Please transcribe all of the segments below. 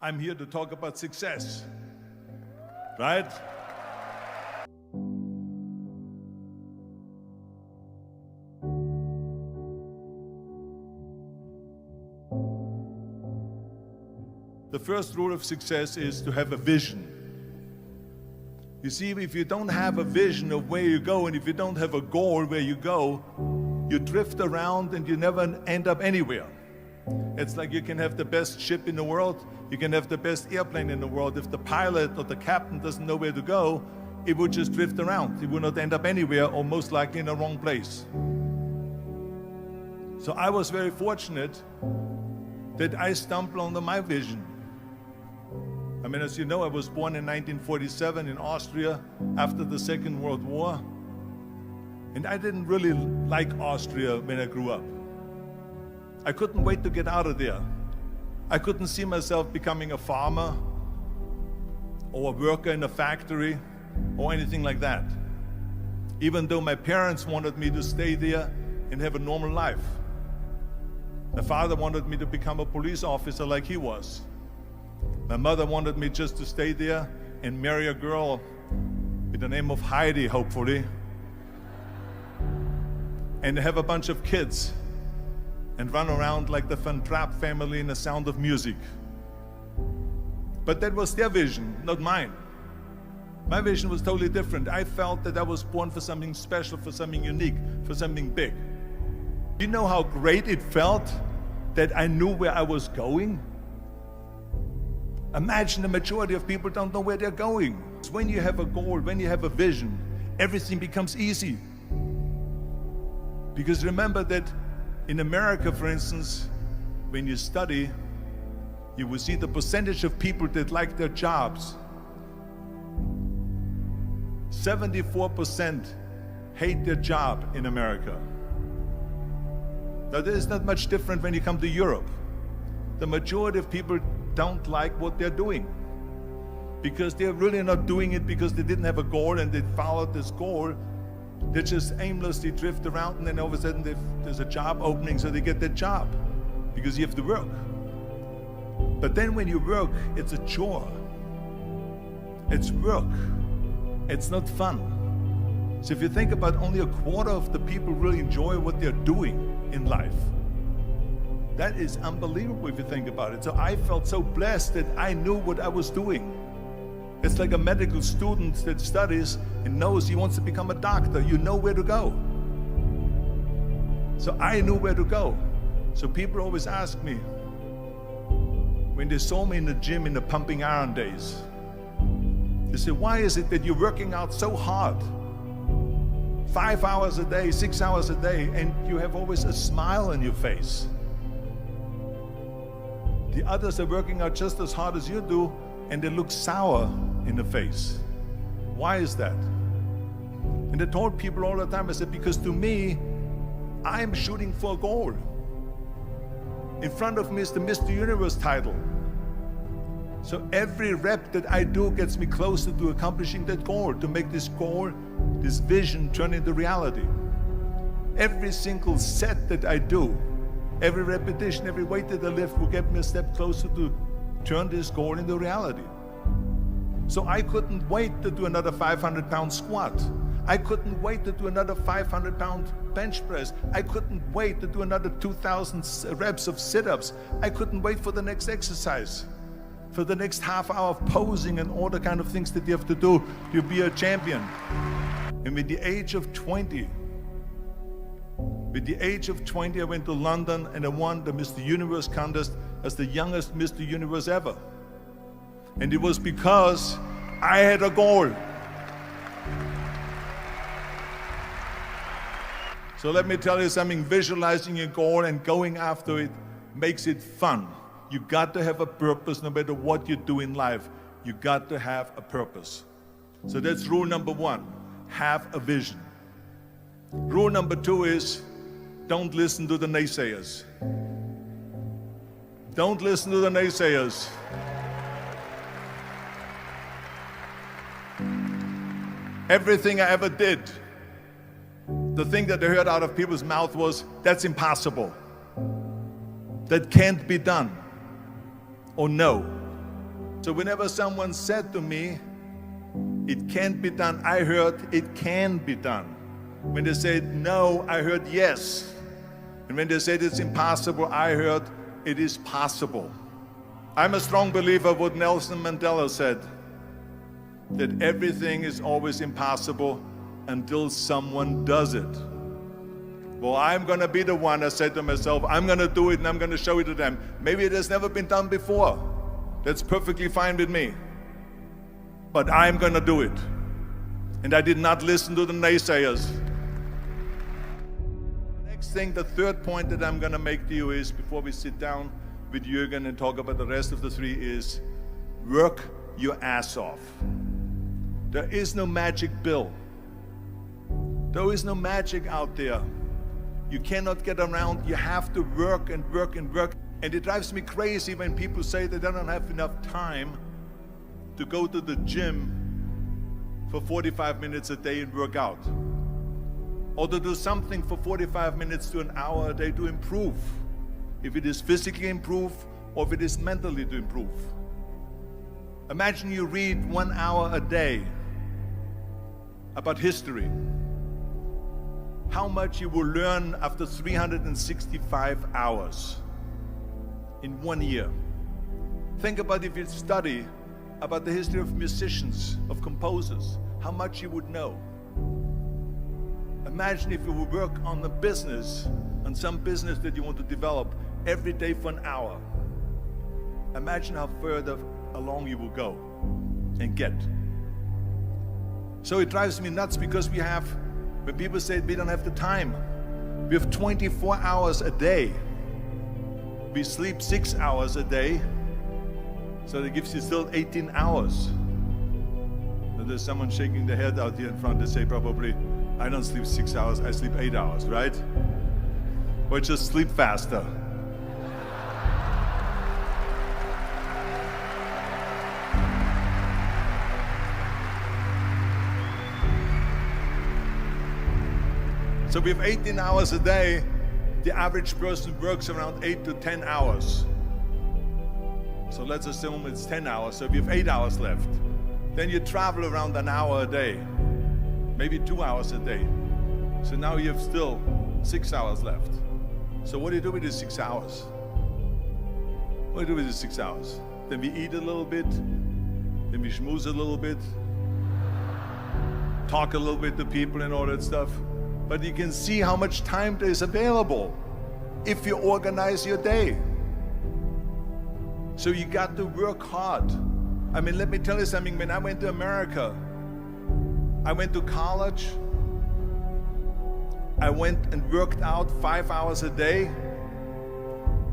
I'm here to talk about success, right? The first rule of success is to have a vision. You see, if you don't have a vision of where you go, and if you don't have a goal where you go, you drift around and you never end up anywhere. It's like you can have the best ship in the world, you can have the best airplane in the world. If the pilot or the captain doesn't know where to go, it would just drift around. It would not end up anywhere, or most likely in the wrong place. So I was very fortunate that I stumbled onto my vision. I mean, as you know, I was born in 1947 in Austria after the Second World War. And I didn't really like Austria when I grew up. I couldn't wait to get out of there. I couldn't see myself becoming a farmer or a worker in a factory or anything like that, even though my parents wanted me to stay there and have a normal life. My father wanted me to become a police officer like he was. My mother wanted me just to stay there and marry a girl with the name of Heidi, hopefully, and have a bunch of kids and run around like the Van Trapp family in The Sound of Music. But that was their vision, not mine. My vision was totally different. I felt that I was born for something special, for something unique, for something big. You know how great it felt that I knew where I was going? Imagine the majority of people don't know where they're going. When you have a goal, when you have a vision, everything becomes easy. Because remember that in America, for instance, when you study, you will see the percentage of people that like their jobs. 74% hate their job in America. Now, there is not much different when you come to Europe. The majority of people don't like what they're doing because they're really not doing it because they didn't have a goal and they followed this goal. They just aimlessly drift around, and then all of a sudden there's a job opening, so they get that job because you have to work. But then when you work, it's a chore. It's work. It's not fun. So if you think about, only a quarter of the people really enjoy what they're doing in life. That is unbelievable if you think about it. So I felt so blessed that I knew what I was doing. It's like a medical student that studies and knows he wants to become a doctor. You know where to go. So I knew where to go. So people always ask me, when they saw me in the gym in the pumping iron days, they say, why is it that you're working out so hard? 5 hours a day, 6 hours a day, and you have always a smile on your face. The others are working out just as hard as you do, and they look sour in the face. Why is that? And I told people all the time, I said, because to me, I'm shooting for a goal. In front of me is the Mr. Universe title. So every rep that I do gets me closer to accomplishing that goal, to make this goal, this vision turn into reality. Every single set that I do, every repetition, every weight that I lift will get me a step closer to turn this goal into reality. So I couldn't wait to do another 500-pound squat. I couldn't wait to do another 500-pound bench press. I couldn't wait to do another 2,000 reps of sit-ups. I couldn't wait for the next exercise, for the next half hour of posing and all the kind of things that you have to do to be a champion. And with the age of 20, I went to London and I won the Mr. Universe contest as the youngest Mr. Universe ever. And it was because I had a goal. So let me tell you something, visualizing a goal and going after it makes it fun. You got to have a purpose no matter what you do in life. You got to have a purpose. So that's rule number one, have a vision. Rule number two is, don't listen to the naysayers. Don't listen to the naysayers. Everything I ever did, the thing that I heard out of people's mouth was, that's impossible. That can't be done. Or no. So whenever someone said to me, it can't be done, I heard it can be done. When they said no, I heard yes. And when they said it's impossible, I heard it is possible. I'm a strong believer of what Nelson Mandela said, that everything is always impossible until someone does it. Well, I'm going to be the one, I said to myself, I'm going to do it and I'm going to show it to them. Maybe it has never been done before. That's perfectly fine with me. But I'm going to do it. And I did not listen to the naysayers. The next thing, the third point that I'm going to make to you is, before we sit down with Jürgen and talk about the rest of the three, is work your ass off. There is no magic pill. There is no magic out there. You cannot get around. You have to work and work and work. And it drives me crazy when people say that they don't have enough time to go to the gym for 45 minutes a day and work out. Or to do something for 45 minutes to an hour a day to improve. If it is physically improve or if it is mentally to improve. Imagine you read 1 hour a day about history. How much you will learn after 365 hours in 1 year. Think about if you study about the history of musicians, of composers, how much you would know. Imagine if you would work on a business, on some business that you want to develop every day for an hour. Imagine how further along you will go and get. So it drives me nuts because when people say we don't have the time, we have 24 hours a day. We sleep 6 hours a day, so that gives you still 18 hours. And there's someone shaking their head out here in front. They say probably, I don't sleep 6 hours, I sleep 8 hours, right? Or just sleep faster. So we have 18 hours a day. The average person works around 8 to 10 hours. So let's assume it's 10 hours, so we have 8 hours left. Then you travel around an hour a day, maybe 2 hours a day. So now you have still 6 hours left. So what do you do with these 6 hours? What do you do with these 6 hours? Then we eat a little bit, then we schmooze a little bit, talk a little bit to people and all that stuff. But you can see how much time there is available if you organize your day. So you got to work hard. I mean, let me tell you something. When I went to America, I went to college. I went and worked out 5 hours a day.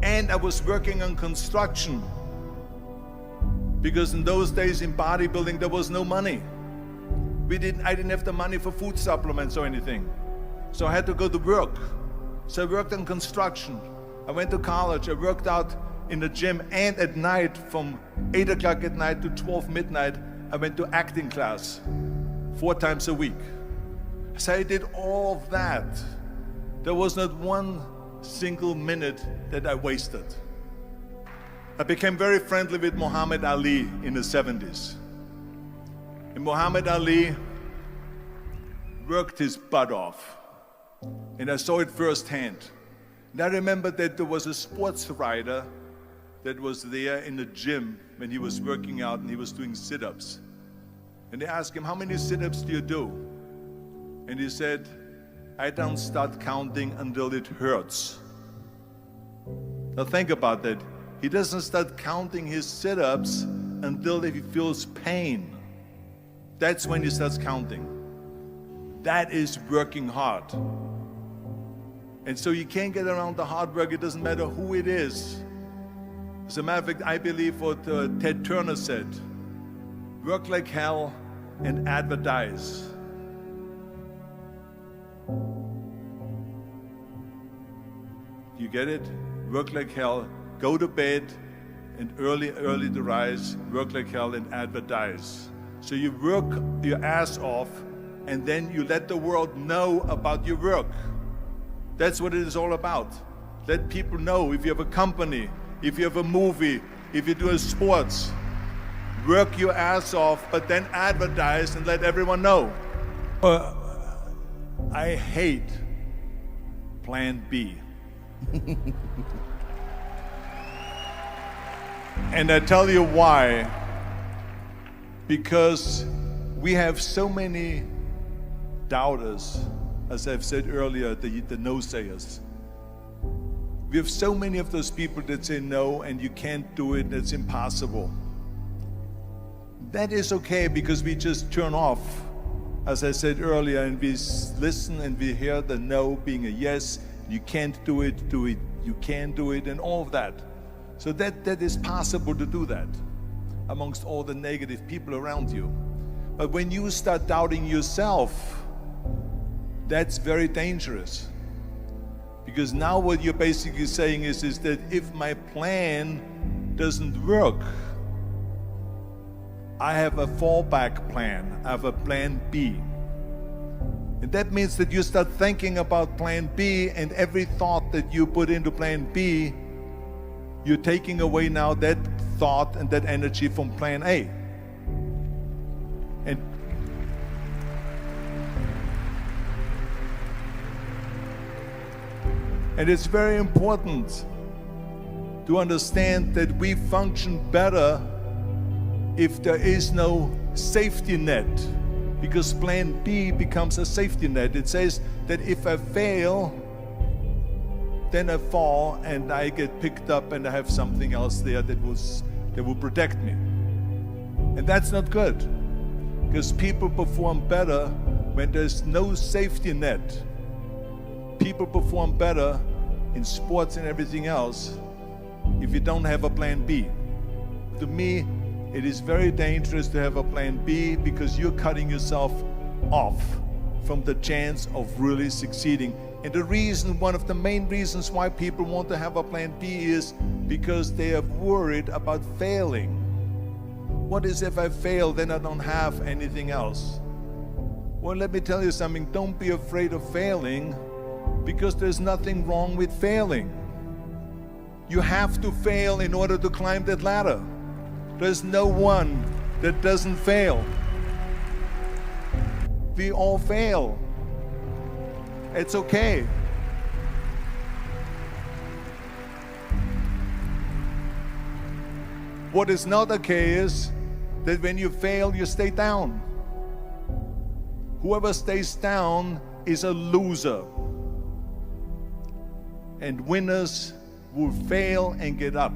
And I was working on construction. Because in those days in bodybuilding, there was no money. I didn't have the money for food supplements or anything. So I had to go to work. So I worked on construction. I went to college. I worked out in the gym, and at night from 8 o'clock at night to 12 midnight, I went to acting class 4 times a week. So I did all of that. There was not one single minute that I wasted. I became very friendly with Muhammad Ali in the 70s. And Muhammad Ali worked his butt off. And I saw it firsthand. And I remember that there was a sports writer that was there in the gym when he was working out and he was doing sit-ups. And they asked him, how many sit-ups do you do? And he said, I don't start counting until it hurts. Now think about that. He doesn't start counting his sit-ups until he feels pain. That's when he starts counting. That is working hard. And so you can't get around the hard work. It doesn't matter who it is. As a matter of fact, I believe what Ted Turner said, work like hell and advertise. You get it? Work like hell, go to bed, and early to rise, work like hell and advertise. So you work your ass off, and then you let the world know about your work. That's what it is all about. Let people know. If you have a company, if you have a movie, if you do a sports, work your ass off, but then advertise and let everyone know. I hate plan B. And I tell you why. Because we have so many doubters, as I've said earlier, the no-sayers. We have so many of those people that say no and you can't do it, it's impossible. That is okay because we just turn off, as I said earlier, and we listen and we hear the no being a yes. You can't do it, you can do it, and all of that. So that is possible to do that amongst all the negative people around you. But when you start doubting yourself, that's very dangerous. Because now what you're basically saying is that if my plan doesn't work, I have a fallback plan, I have a plan B. And that means that you start thinking about plan B, and every thought that you put into plan B, you're taking away now that thought and that energy from plan A. And it's very important to understand that we function better if there is no safety net, because plan B becomes a safety net. It says that if I fail, then I fall and I get picked up and I have something else there that will protect me. And that's not good, because people perform better when there's no safety net. People perform better in sports and everything else if you don't have a plan B. To me, it is very dangerous to have a plan B, because you're cutting yourself off from the chance of really succeeding. And the reason, one of the main reasons why people want to have a plan B is because they are worried about failing. What is if I fail, then I don't have anything else? Well, let me tell you something. Don't be afraid of failing, because there's nothing wrong with failing. You have to fail in order to climb that ladder. There's no one that doesn't fail. We all fail. It's okay. What is not okay is that when you fail, you stay down. Whoever stays down is a loser. And winners will fail and get up,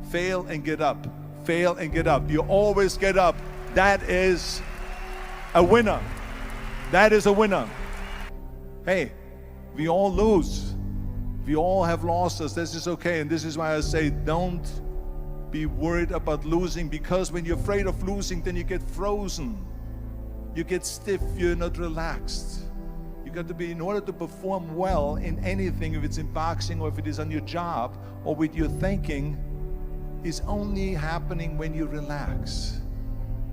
fail and get up, fail and get up. You always get up. That is a winner. That is a winner. Hey, we all lose. We all have losses. This is okay. And this is why I say don't be worried about losing, because when you're afraid of losing, then you get frozen. You get stiff. You're not relaxed. You got to be, in order to perform well in anything, if it's in boxing or if it is on your job or with your thinking, is only happening when you relax.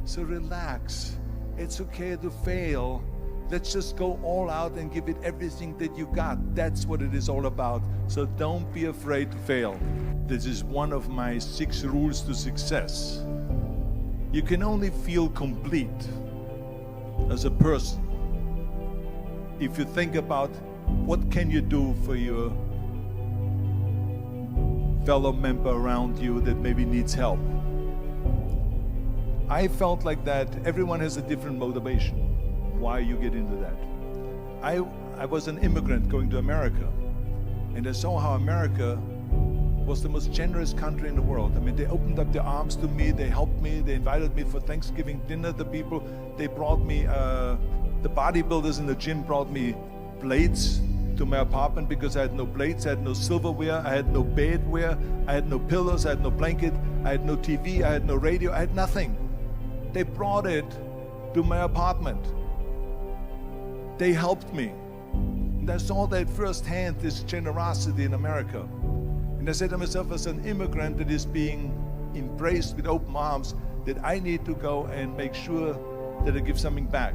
So relax. It's okay to fail. Let's just go all out and give it everything that you got. That's what it is all about. So don't be afraid to fail. This is one of my 6 rules to success. You can only feel complete as a person if you think about what can you do for your fellow member around you that maybe needs help. I felt like that. Everyone has a different motivation why you get into that. I was an immigrant going to America, and I saw how America was the most generous country in the world. I mean, they opened up their arms to me, they helped me, they invited me for Thanksgiving dinner. The people, they brought me, the bodybuilders in the gym brought me plates to my apartment because I had no plates, I had no silverware, I had no bedware, I had no pillows, I had no blanket, I had no TV, I had no radio, I had nothing. They brought it to my apartment. They helped me. And I saw that firsthand, this generosity in America. And I said to myself, as an immigrant that is being embraced with open arms, that I need to go and make sure that I give something back.